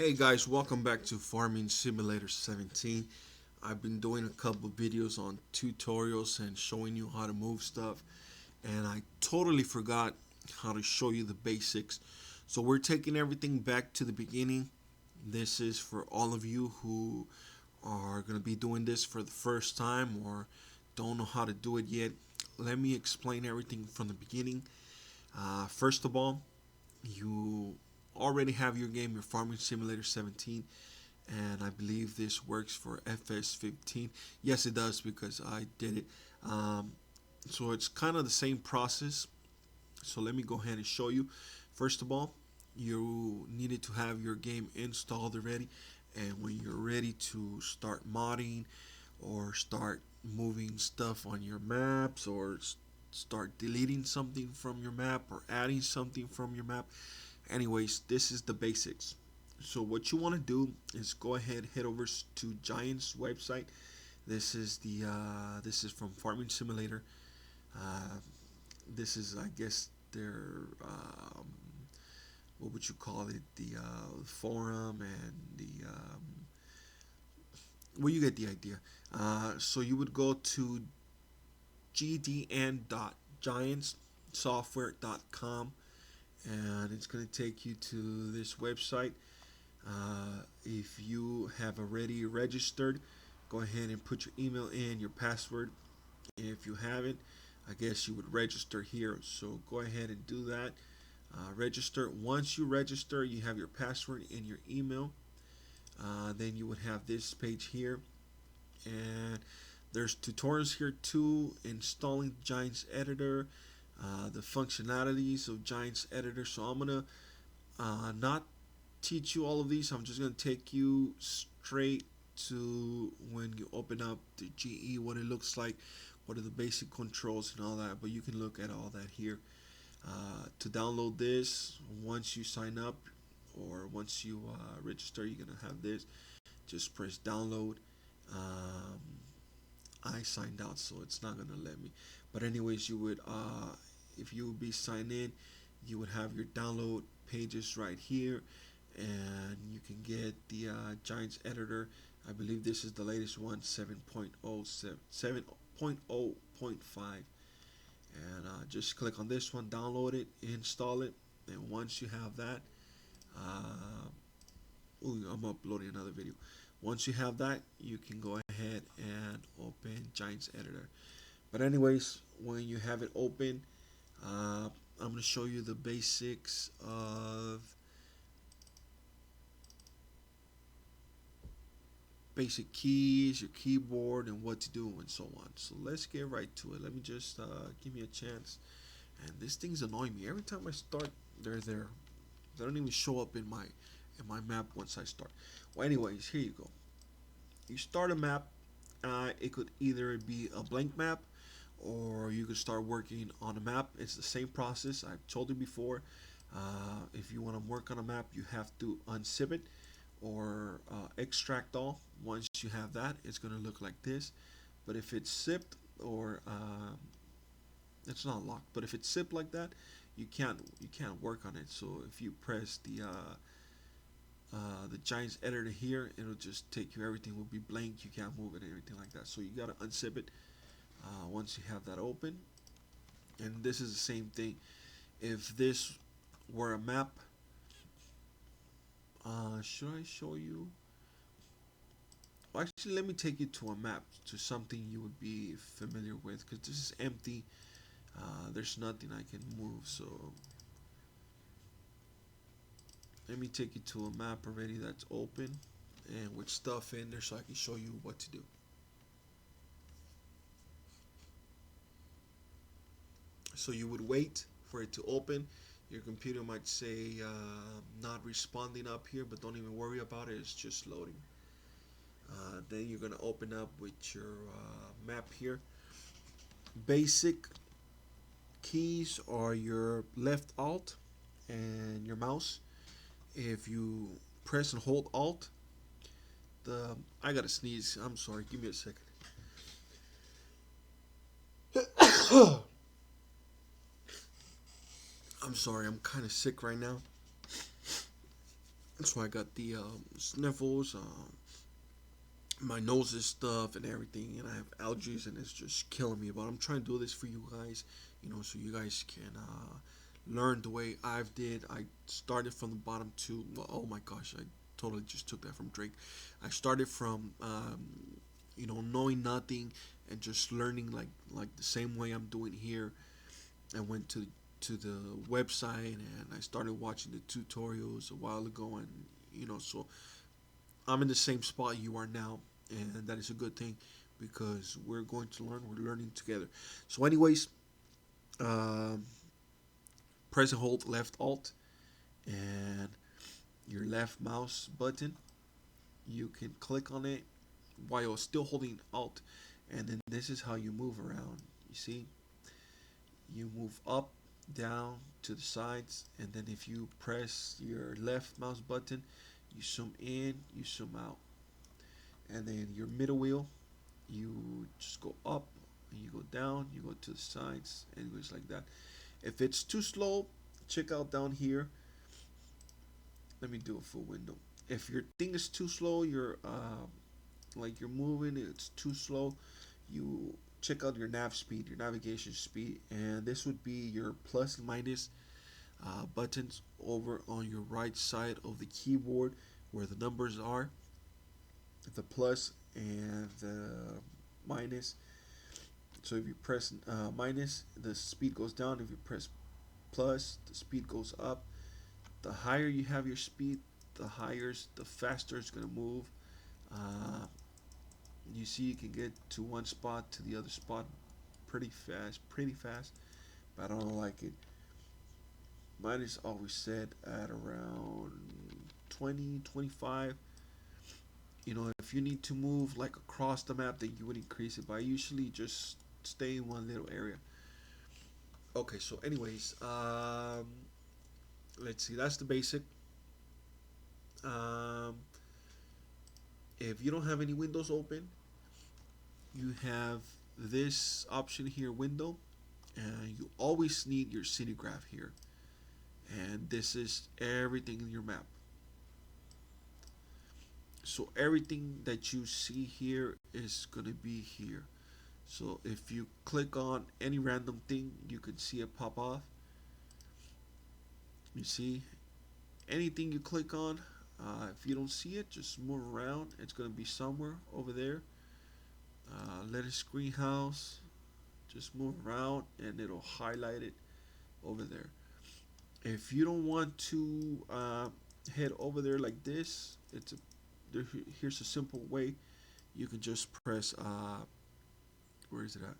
Hey guys, welcome back to Farming Simulator 17. I've been doing a couple videos on tutorials and showing you how to move stuff, and I totally forgot how to show you the basics. So we're taking everything back to the beginning. This is for all of you who are going to be doing this for the first time or don't know how to do it yet. Let me explain everything from the beginning. First of all, you already have your game, your Farming Simulator 17, and I believe this works for FS15. Yes, it does because I did it. Um, so it's kind of the same process. So let me go ahead and show you. First of all, you needed to have your game installed already, and when you're ready to start modding or start moving stuff on your maps or start deleting something from your map or adding something from your map. Anyways, this is the basics. So what you want to do is go ahead, head over to Giant's website. This is from Farming Simulator. Uh, this is, I guess, their what would you call it? The forum and the well, you get the idea. So you would go to gdn.giantssoftware.com, and it's going to take you to this website. If you have already registered, go ahead and put your email in, your password. If you haven't, I guess you would register here. So go ahead and do that. Register. Once you register, you have your password and your email. Then you would have this page here, and there's tutorials here too. Installing Giants Editor, the functionalities of Giants Editor. So I'm gonna not teach you all of these. I'm just going to take you straight to when you open up the GE, what it looks like, what are the basic controls and all that. But you can look at all that here. To download this, once you sign up or once you register, you're going to have this. Just press download. Um, I signed out, so it's not going to let me. But anyways, you would, if you would be signed in, you would have your download pages right here, and you can get the Giants editor. I believe this is the latest one, 7.0.5, and just click on this one, download it, install it, and once you have that, I'm uploading another video. Once you have that, you can go ahead and open Giants editor. But anyways, when you have it open, I'm going to show you the basics of basic keys, your keyboard, and what to do, and so on. So let's get right to it. Let me just give me a chance. And this thing's annoying me. Every time I start, they're there. They don't even show up in my map once I start. Well, anyways, here you go. You start a map. It could either be a blank map, or you could start working on a map. It's the same process. I've told you before. If you want to work on a map, you have to unzip it or extract all. Once you have that, it's going to look like this. But if it's zipped or it's not locked, but if it's zipped like that, you can't work on it. So if you press the Giants editor here, it'll just take you. Everything will be blank. You can't move it, and everything like that. So you gotta unzip it once you have that open. And this is the same thing. If this were a map, should I show you? Well, actually, let me take you to a map, to something you would be familiar with, because this is empty. There's nothing I can move, so let me take you to a map already that's open and with stuff in there so I can show you what to do. So you would wait for it to open. Your computer might say not responding up here, but don't even worry about it. It's just loading. Then you're gonna open up with your map here. Basic keys are your left alt and your mouse. If you press and hold alt, the I gotta sneeze. I'm sorry. Give me a second. I'm sorry. I'm kind of sick right now. So I got the sniffles, my nose is stuffed and everything, and I have allergies, and it's just killing me. But I'm trying to do this for you guys, so you guys can learn the way I've did. I started from the bottom to, well, oh my gosh, I totally just took that from Drake. I started from knowing nothing and just learning like the same way I'm doing here. I went to the website and I started watching the tutorials a while ago, and so I'm in the same spot you are now, and that is a good thing because we're going to learn. We're learning together. So, anyways, um, press and hold left Alt and your left mouse button. You can click on it while still holding Alt, and then this is how you move around. You see, you move up, down, to the sides, and then if you press your left mouse button, you zoom in, you zoom out, and then your middle wheel, you just go up and you go down, you go to the sides, and it goes like that. If it's too slow, check out down here. Let me do a full window. If your thing is too slow, you're moving, it's too slow, you check out your nav speed, your navigation speed, and this would be your plus and minus buttons over on your right side of the keyboard where the numbers are, the plus and the minus. So if you press minus, the speed goes down. If you press plus, the speed goes up. The higher you have your speed, the faster it's gonna move. Uh, you see, you can get to one spot to the other spot pretty fast. But I don't like it. Mine is always set at around 20, 25. If you need to move like across the map, then you would increase it. But I usually just stay in one little area. Okay, so anyways, let's see. That's the basic. Um, if you don't have any windows open, you have this option here, window, and you always need your city graph here. And this is everything in your map. So everything that you see here is gonna be here. So if you click on any random thing, you can see it pop off. You see, anything you click on, if you don't see it, just move around. It's gonna be somewhere over there. Lettuce greenhouse. Just move around and it'll highlight it over there. If you don't want to head over there like this, here's a simple way. You can just press where is it at?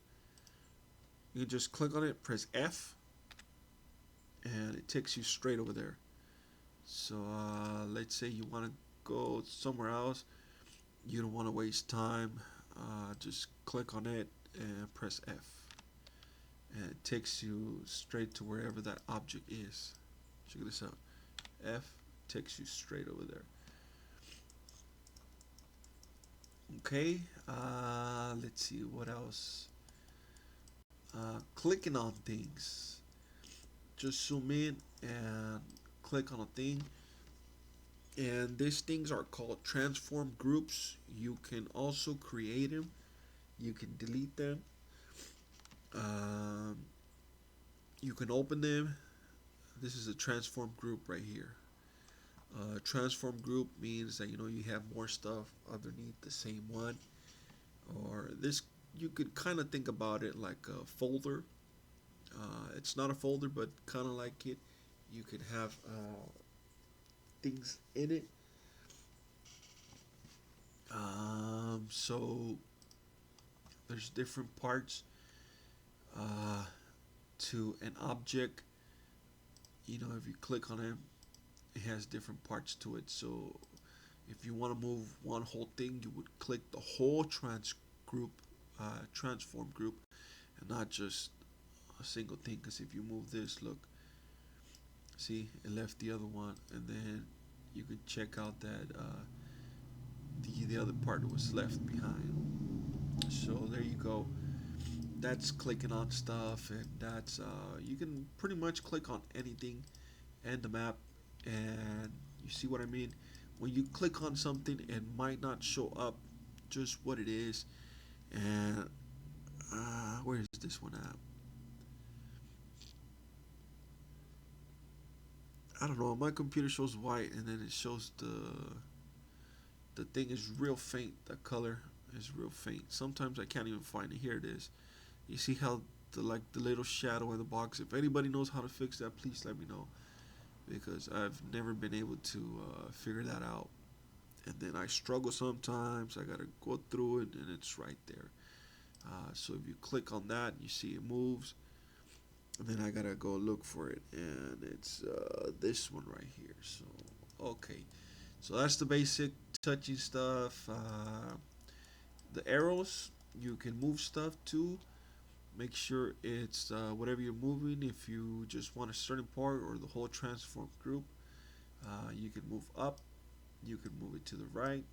You can just click on it, press F, and it takes you straight over there. So let's say you want to go somewhere else. You don't want to waste time. Just click on it and press F, and it takes you straight to wherever that object is. Check this out. F takes you straight over there. Okay, let's see what else. Clicking on things. Just zoom in and click on a thing. And these things are called transform groups. You can also create them. You can delete them. Um, you can open them. This is a transform group right here. Transform group means that you have more stuff underneath the same one, or this you could kind of think about it like a folder. It's not a folder, but kind of like it. You could have things in it. So there's different parts uh, to an object. If you click on it, it has different parts to it. So if you want to move one whole thing, you would click the whole transform group, and not just a single thing. Because if you move this, look, see, it left the other one, and then you could check out that the other part was left behind. So there you go. That's clicking on stuff, and that's you can pretty much click on anything and the map, and you You see what I mean? When you click on something, it might not show up just what it is. And where is this one at? I don't know. My computer shows white, and then it shows the thing is real faint. The color is real faint. Sometimes I can't even find it. Here it is. You see how the little shadow in the box. If anybody knows how to fix that, please let me know, because I've never been able to figure that out. And then I struggle sometimes. I gotta go through it, and it's right there. So if you click on that, you see it moves. And then I gotta go look for it, and it's this one right here. So okay, so that's the basic touching stuff. The arrows, you can move stuff too. Make sure it's whatever you're moving. If you just want a certain part or the whole transform group, you can move up. You can move it to the right.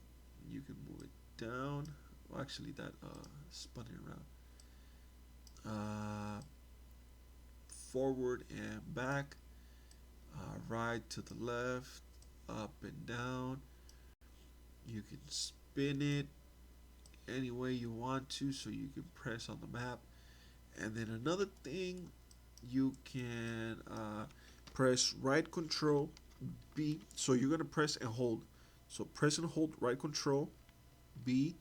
You can move it down. Well, actually, that spun it around. Forward and back. Right to the left. Up and down. You can spin it any way you want to, so you can press on the map. And then another thing, you can press right control B. So you're gonna press and hold. So press and hold right control B,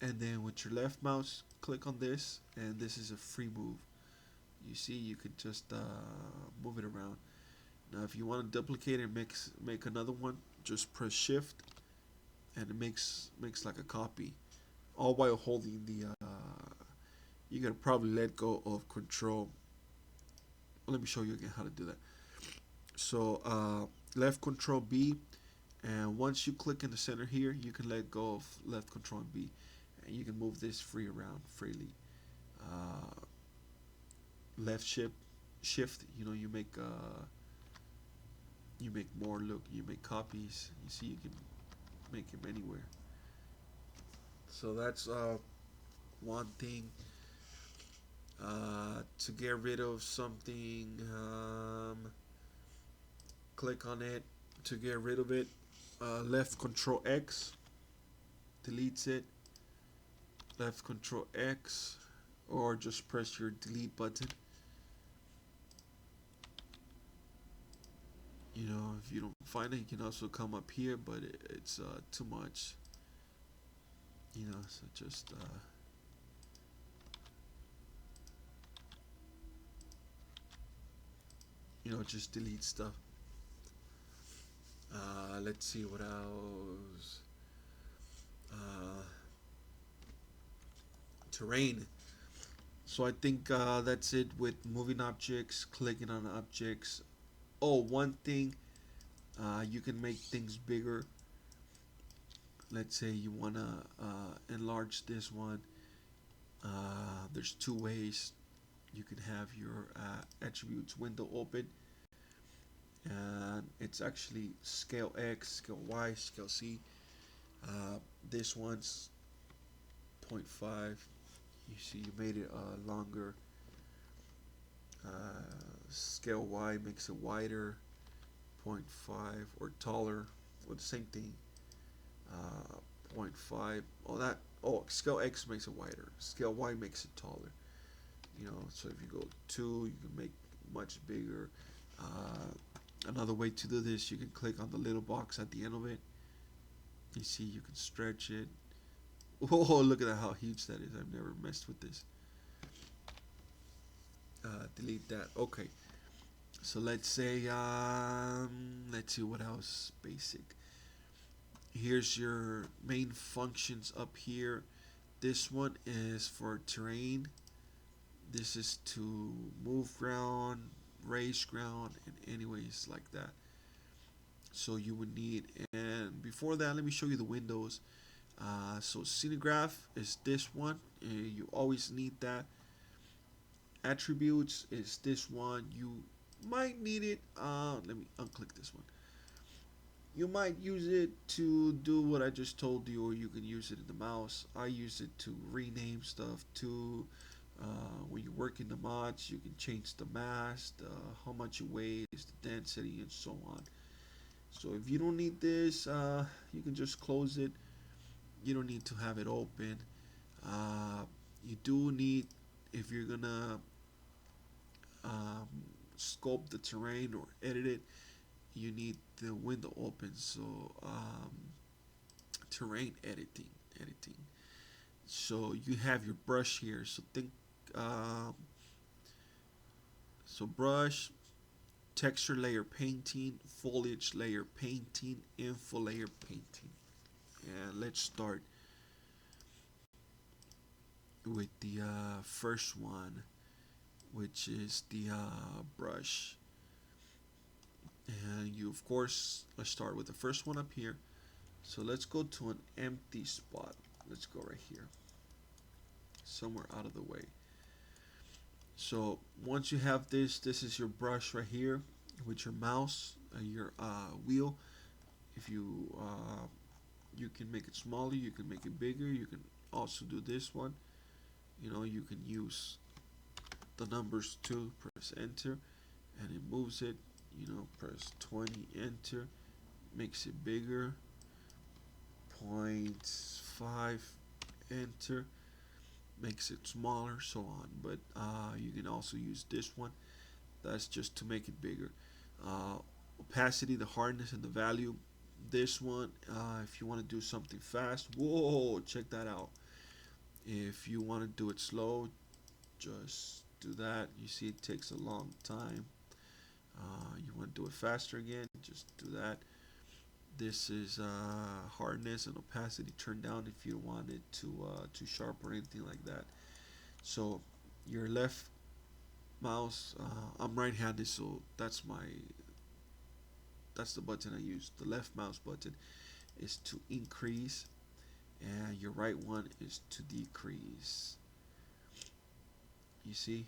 and then with your left mouse, click on this, and this is a free move. You see, you could just move it around. Now, if you want to duplicate and make another one, just press Shift, and it makes like a copy, all while holding the. You gotta probably let go of Control. Let me show you again how to do that. So left Control B, and once you click in the center here, you can let go of left Control and B, and you can move this free around freely. Uh, left shift. You make more. Look, you make copies. You see, you can make them anywhere. So that's one thing. To get rid of something, click on it. To get rid of it, left Control X deletes it. Left Control X, or just press your delete button. If you don't find it, you can also come up here, but it's too much. So just delete stuff. Let's see what else. Uh, Terrain. So I think that's it with moving objects, clicking on objects. Oh, one thing, you can make things bigger. Let's say you want to enlarge this one. There's two ways. You can have your attributes window open, and it's actually scale X, scale Y, scale C. This one's zero point 0.5. You see, you made it longer. Scale Y makes it wider, zero point 0.5, or taller, or the same thing. 0.5. Scale X makes it wider. Scale Y makes it taller. So if you go 2, you can make much bigger. Another way to do this, you can click on the little box at the end of it. You see, you can stretch it. Oh, look at that, how huge that is. I've never messed with this. Delete that. Okay. So let's say, let's see what else basic. Here's your main functions up here. This one is for terrain. This is to move ground, raise ground, and anyways like that. So you would need, and before that, let me show you the windows. So scenograph is this one. You always need that. Attributes is this one. You might need it. Let me unclick this one. You might use it to do what I just told you, or you can use it in the mouse. I use it to rename stuff too. When you work in the mods, you can change the mass, how much you weigh, the density, and so on. So if you don't need this, you can just close it. You don't need to have it open. uh, you do need, if you're gonna um, sculpt the terrain or edit it, you need the window open. So terrain editing. So you have your brush here. So think, um, so brush, texture layer painting, foliage layer painting, info layer painting. And let's start with the first one, which is the brush. And you, of course, let's start with the first one up here. So let's go to an empty spot. Let's go right here, somewhere out of the way. So once you have this, this is your brush right here with your mouse, your wheel. If you can make it smaller, you can make it bigger. You can also do this one. You know, you can use the numbers too. Press enter, and it moves it. You know, press 20, enter, makes it bigger. 0.5, enter, makes it smaller, so on. But you can also use this one. That's just to make it bigger. Uh, Opacity, the hardness, and the value. This one, if you want to do something fast, whoa, check that out. If you want to do it slow, just do that. You see, it takes a long time. You want to do it faster again, just do that. This is hardness and opacity turned down if you want it too sharp or anything like that. So your left mouse, I'm right-handed, so that's the button I use. The left mouse button is to increase, and your right one is to decrease. You see,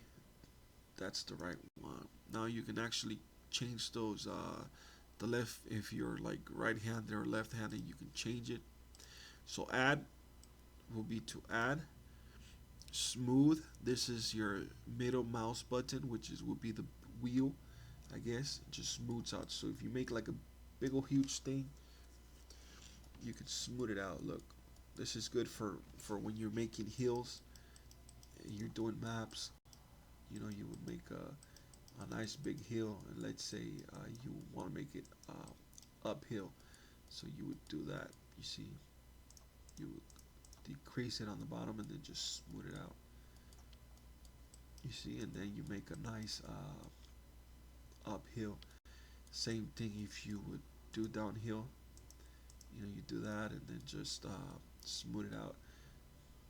that's the right one. Now you can actually change those. The left, if you're like right-handed or left-handed, you can change it. So add will be to add. Smooth. This is your middle mouse button, which is will be the wheel, I guess. It just smooths out. So if you make like a big old huge thing, you can smooth it out. Look, this is good for when you're making hills, and you're doing maps. You know, you would make a nice big hill, and let's say you want to make it uphill, so you would do that. You see, you would decrease it on the bottom and then just smooth it out. You see, and then you make a nice uphill. Same thing if you would do downhill. You know, you do that and then just smooth it out.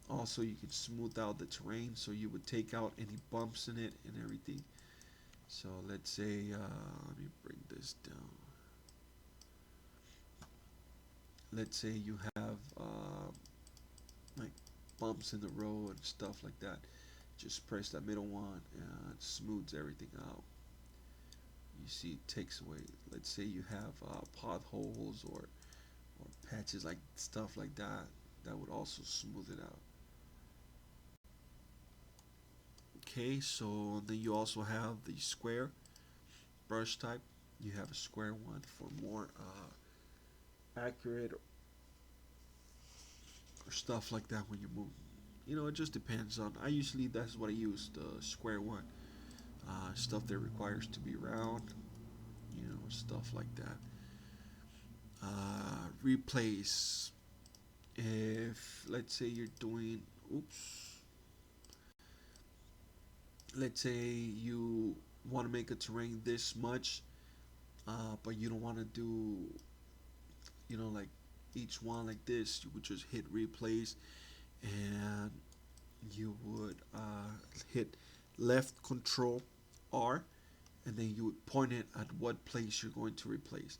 Also, you can smooth out the terrain, so you would take out any bumps in it and everything. So let's say, let me bring this down. Let's say you have like bumps in the road and stuff like that. Just press that middle one and it smooths everything out. You see, it takes away. Let's say you have potholes or patches like stuff like that. That would also smooth it out. Okay, so then you also have the square brush type. You have a square one for more accurate or stuff like that when you move. You know, it just depends on. I usually that's what I use, the square one. Stuff that requires to be round, you know, stuff like that. Replace. If let's say you're doing, oops, let's say you want to make a terrain this much, but you don't want to do, you know, like each one like this. You would just hit replace, and you would hit left control R, and then you would point it at what place you're going to replace.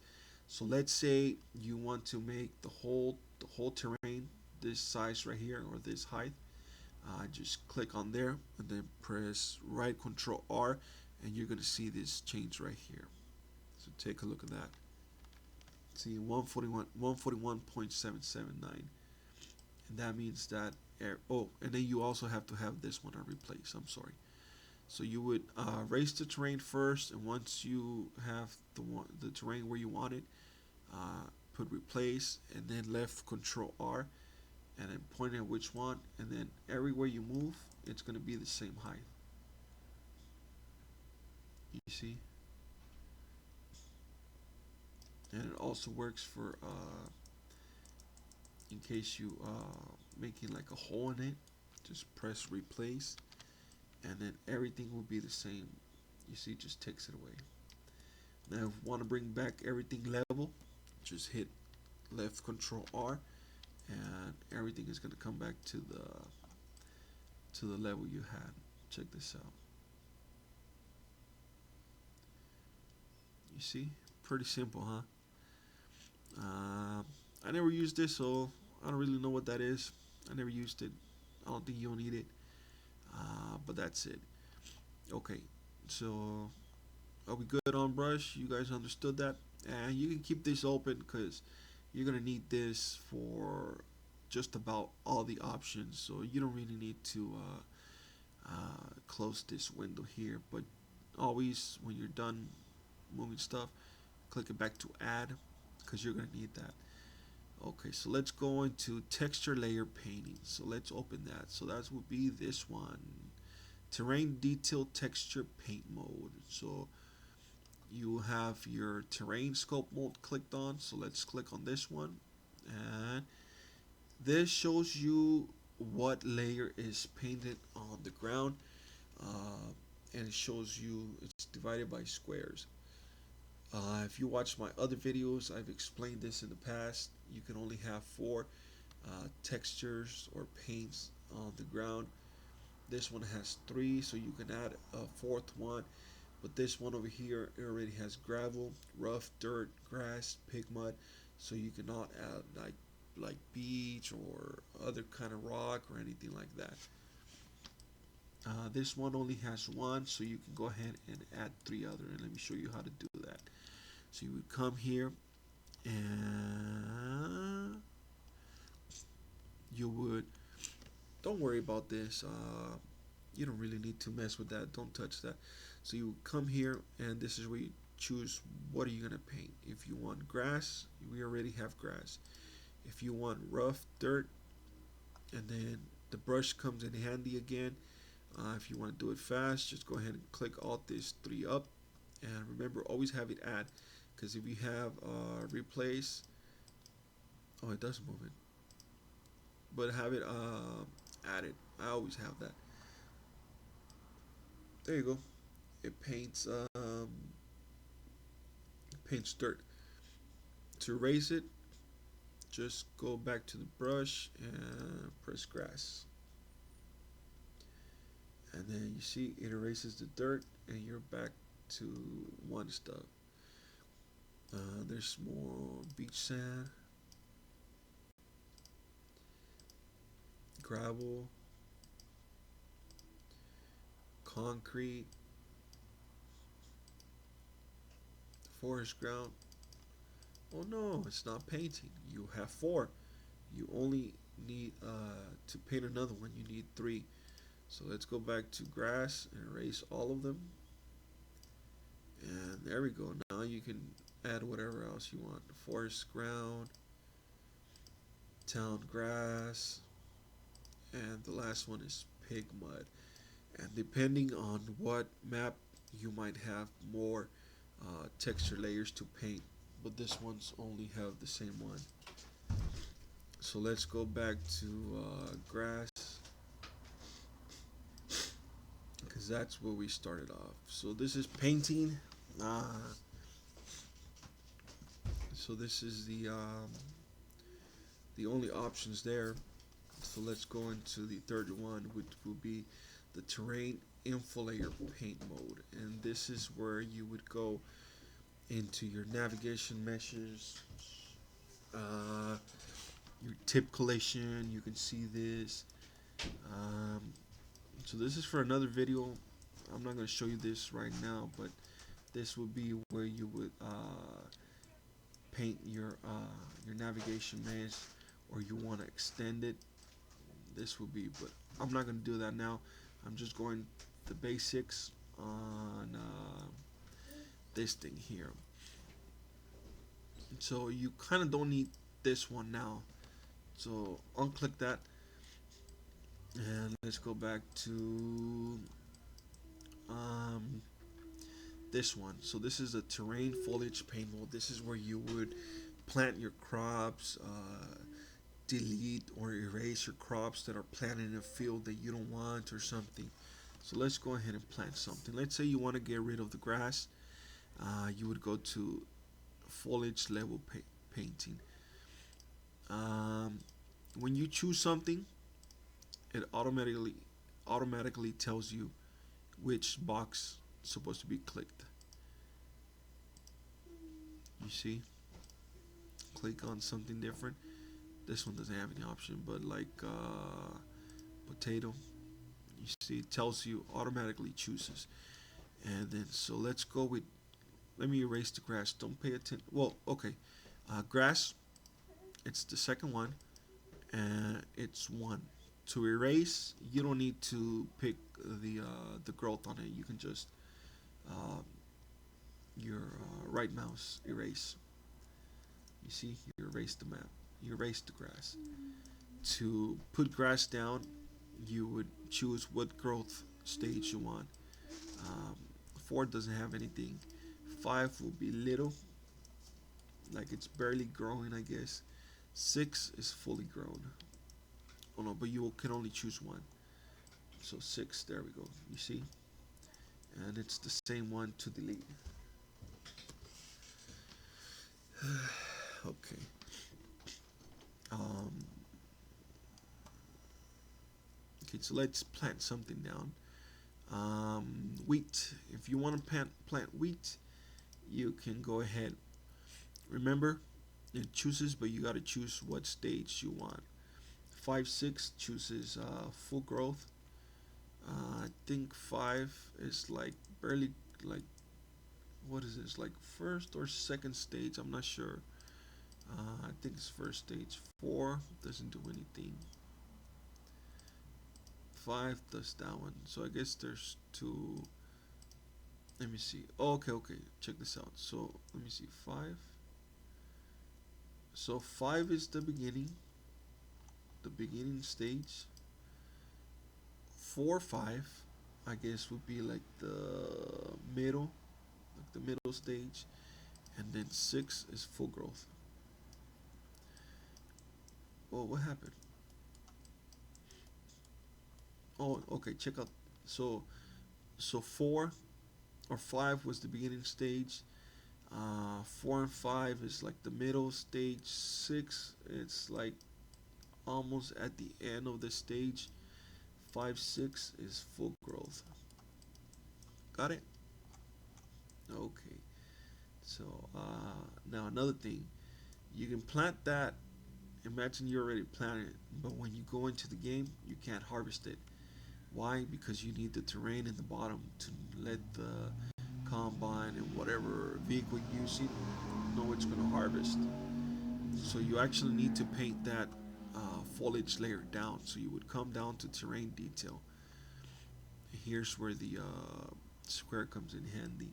So let's say you want to make the whole terrain this size right here or this height. Just click on there and then press right control R, and you're gonna see this change right here. So take a look at that. See 141.779, and that means that oh, and then you also have to have this one on replace. I'm sorry. So you would raise the terrain first, and once you have the terrain where you want it, put replace and then left control R and then point at which one, and then everywhere you move it's going to be the same height. You see, and it also works for in case you making like a hole in it, just press replace and then everything will be the same. You see, it just takes it away. Now if you want to bring back everything level, just hit left control R and everything is going to come back to the level you had. Check this out. You see, pretty simple, huh? I never used this, so I don't really know what that is. I never used it. I don't think you'll need it. But that's it. Okay, so are we good on brush? You guys understood that? And you can keep this open because you're gonna need this for just about all the options. So you don't really need to close this window here. But always, when you're done moving stuff, click it back to add because you're gonna need that. Okay, so let's go into texture layer painting. So let's open that. So that would be this one, terrain detail texture paint mode. So you have your terrain scope mode clicked on. So let's click on this one, and this shows you what layer is painted on the ground, and it shows you it's divided by squares. If you watch my other videos, I've explained this in the past. You can only have four textures or paints on the ground. This one has three, so you can add a fourth one. But this one over here, it already has gravel, rough, dirt, grass, pig mud. So you cannot add like beach or other kind of rock or anything like that. This one only has one, so you can go ahead and add three other. And let me show you how to do that. So you would come here and you would, don't worry about this. You don't really need to mess with that. Don't touch that. So you come here and this is where you choose what are you gonna paint. If you want grass, we already have grass. If you want rough dirt, and then the brush comes in handy again. If you want to do it fast, just go ahead and click all these three up, and remember always have it add, because if you have replace, oh, it does move it, but have it added. I always have that. There you go. It paints dirt. To erase it, just go back to the brush and press grass, and then you see it erases the dirt, and you're back to one stuff. There's more beach sand, gravel, concrete, forest ground. Oh no, it's not painting. You have four. You only need to paint another one. You need three. So let's go back to grass and erase all of them. And there we go. Now you can add whatever else you want. Forest ground, town grass, and the last one is pig mud. And depending on what map, you might have more texture layers to paint, but this one's only have the same one. So let's go back to grass, because that's where we started off. So this is painting. So this is the only options there. So let's go into the third one, which will be the terrain inflatable paint mode, and this is where you would go into your navigation meshes, your tip collection. You can see this. Um, so this is for another video. I'm not going to show you this right now, but this would be where you would paint your navigation mesh, or you want to extend it. This will be, but I'm not going to do that now. I'm just going the basics on this thing here. So you kind of don't need this one now. So unclick that, and let's go back to um, this one. So this is a terrain foliage paint mode. This is where you would plant your crops, delete or erase your crops that are planted in a field that you don't want or something. So let's go ahead and plant something. Let's say you want to get rid of the grass. You would go to foliage level painting. Um, when you choose something, it automatically tells you which box is supposed to be clicked. You see, click on something different. This one doesn't have any option, but like potato, you see, it tells you automatically chooses. And then so let's go with. Let me erase the grass. Don't pay attention. Well, okay, grass. It's the second one, and it's one. To erase, you don't need to pick the growth on it. You can just uh, your right mouse erase. You see, you erase the map. You erase the grass. To put grass down, you would choose what growth stage you want. Um, 4 doesn't have anything. 5 will be little, like it's barely growing, I guess. 6 is fully grown. Oh no, but you can only choose one. So 6, there we go. You see? And it's the same one to delete. Okay. Um, okay, so let's plant something down. Wheat. If you want to plant wheat, you can go ahead. Remember, it chooses, but you got to choose what stage you want. 5 6 chooses full growth. I think 5 is like barely like what is this like first or second stage? I'm not sure. I think it's first stage. 4 doesn't do anything. 5 does that one. So I guess there's two. Let me see. Oh, okay, okay. Check this out. So let me see. 5. So 5 is the beginning stage. 4 5, I guess would be like the middle stage, and then 6 is full growth. Oh, what happened? Oh, okay. Check out. So so 4 or 5 was the beginning stage. 4 and 5 is like the middle stage. 6, it's like almost at the end of the stage. 5 6 is full growth. Got it? Okay. So now another thing, you can plant that. Imagine you already planted it, but when you go into the game, you can't harvest it. Why? Because you need the terrain in the bottom to let the combine and whatever vehicle you use it know it's going to harvest. So you actually need to paint that foliage layer down. So you would come down to terrain detail. Here's where the square comes in handy.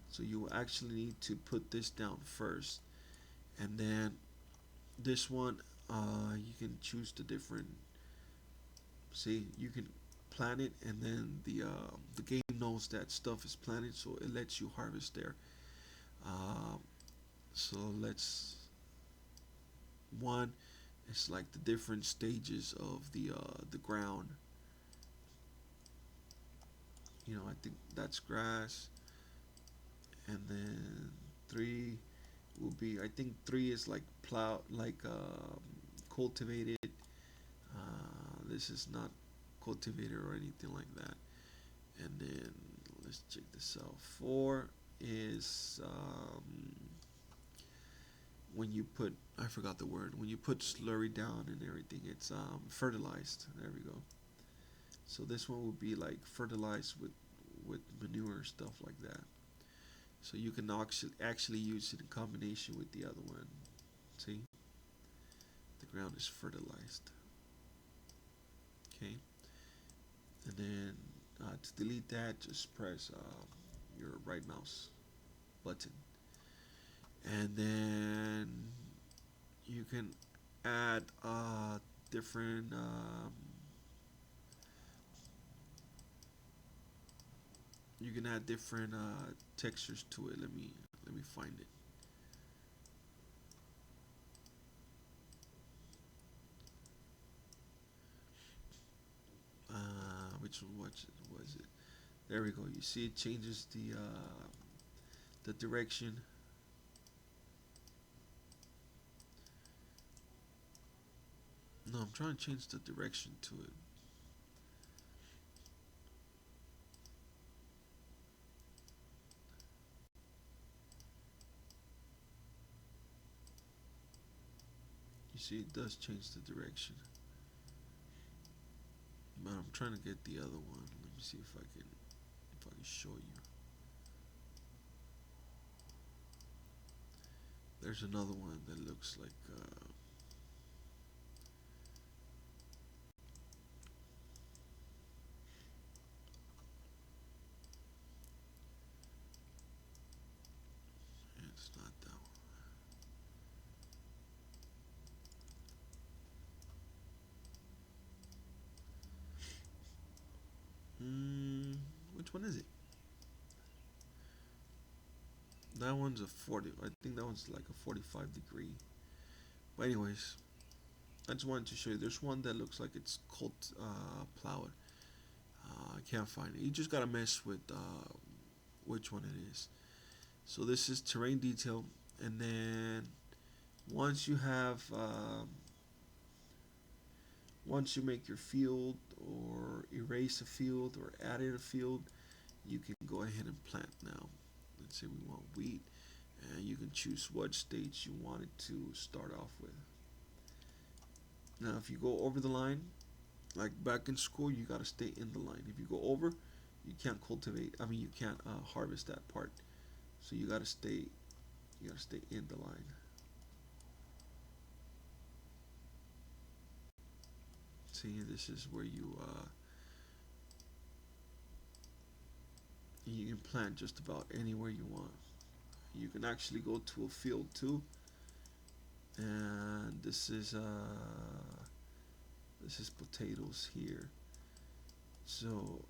So you actually need to put this down first, and then this one you can choose the different. See, you can plant it, and then the game knows that stuff is planted, so it lets you harvest there. Um, so let's one. It's like the different stages of the ground. I think that's grass, and then 3 will be. I think 3 is like plow, like cultivated. This is not cultivated or anything like that. And then let's check this out. 4 is when you put, I forgot the word, when you put slurry down and everything, it's fertilized. There we go. So this one will be like fertilized with manure stuff like that. So you can actually use it in combination with the other one. See, the ground is fertilized. Okay, and then to delete that, just press your right mouse button. and then you can add different textures to it. Let me find it. Which one was it? There we go. You see, it changes the direction. No, I'm trying to change the direction to it. You see, it does change the direction. But I'm trying to get the other one. Let me see if I can show you. There's another one that looks like it's not that one. Which one is it? That one's a 40. I think that one's like a 45 degree. But anyways, I just wanted to show you. There's one that looks like it's called plowed. I can't find it. You just gotta mess with which one it is. So this is terrain detail, and then once you have once you make your field or erase a field or add in a field, you can go ahead and plant now. Let's say we want wheat, and you can choose what stage you want it to start off with. Now, if you go over the line, like back in school, you gotta stay in the line. If you go over, you can't cultivate. I mean, you can't harvest that part. So you gotta stay. You gotta stay in the line. See, this is where you can plant just about anywhere you want. You can actually go to a field too, and this is potatoes here. So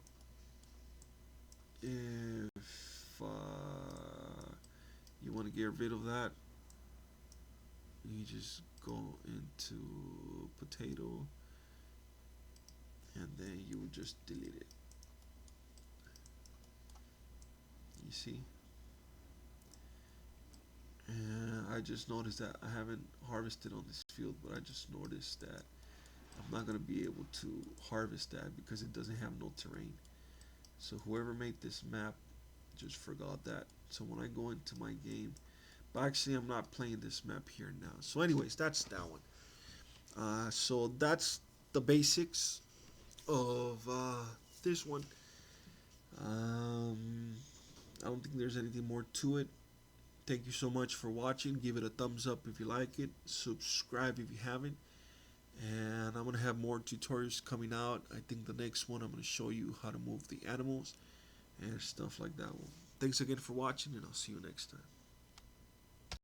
if you want to get rid of that, you just go into potato, and then you would just delete it. You see? And I just noticed that I haven't harvested on this field, but I just noticed that I'm not gonna be able to harvest that because it doesn't have no terrain. So whoever made this map just forgot that. So when I go into my game, but actually I'm not playing this map here now. So anyways, that's that one. So that's the basics of this one. Um, I don't think there's anything more to it. Thank you so much for watching. Give it a thumbs up if you like it. Subscribe if you haven't. And I'm going to have more tutorials coming out. I think the next one I'm going to show you how to move the animals and stuff like that. Well, thanks again for watching, and I'll see you next time.